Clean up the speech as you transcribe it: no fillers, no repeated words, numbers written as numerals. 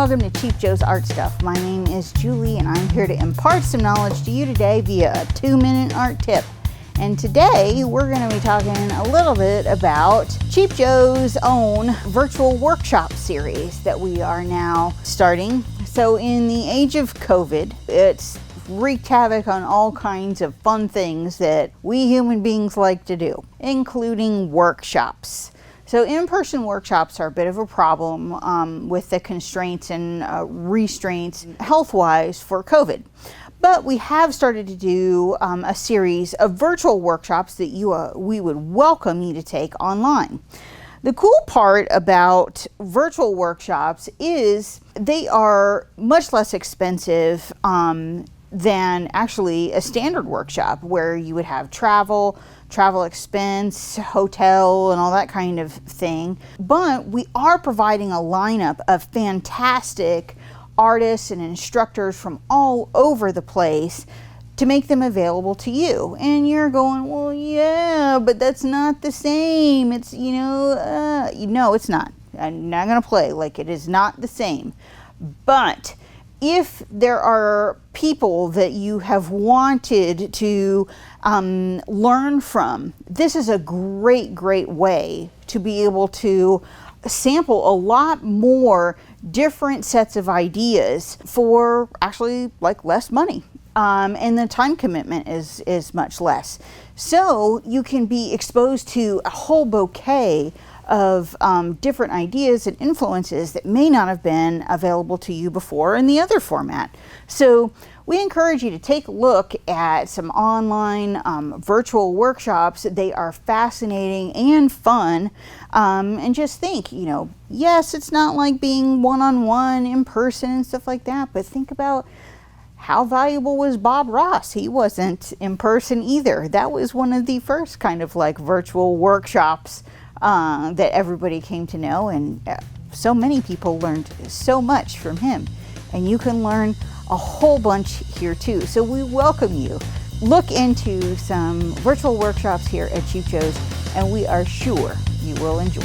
welcome to Cheap Joe's Art Stuff. My name is Julie and I'm here to impart some knowledge to you today via a 2-minute art tip. And today we're going to be talking a little bit about Cheap Joe's own virtual workshop series that we are now starting. So in the age of COVID, it's wreaked havoc on all kinds of fun things that we human beings like to do, including workshops. So in-person workshops are a bit of a problem with the constraints and restraints health-wise for COVID. But we have started to do a series of virtual workshops that we would welcome you to take online. The cool part about virtual workshops is they are much less expensive than actually a standard workshop where you would have travel expense, hotel, and all that kind of thing. But we are providing a lineup of fantastic artists and instructors from all over the place to make them available to you. And you're going, well, yeah, but that's not the same. It's, no, it's not. I'm not going to play like it is not the same. But if there are people that you have wanted to learn from, this is a great way to be able to sample a lot more different sets of ideas for actually like less money. And the time commitment is much less. So you can be exposed to a whole bouquet of different ideas and influences that may not have been available to you before in the other format. So we encourage you to take a look at some online virtual workshops. They are fascinating and fun. And just think, yes, it's not like being one-on-one in person and stuff like that, but think about how valuable was Bob Ross. He wasn't in person either. That was one of the first kind of like virtual workshops that everybody came to know, and so many people learned so much from him. And you can learn a whole bunch here too. So we welcome you. Look into some virtual workshops here at Cheap Joe's, and we are sure you will enjoy.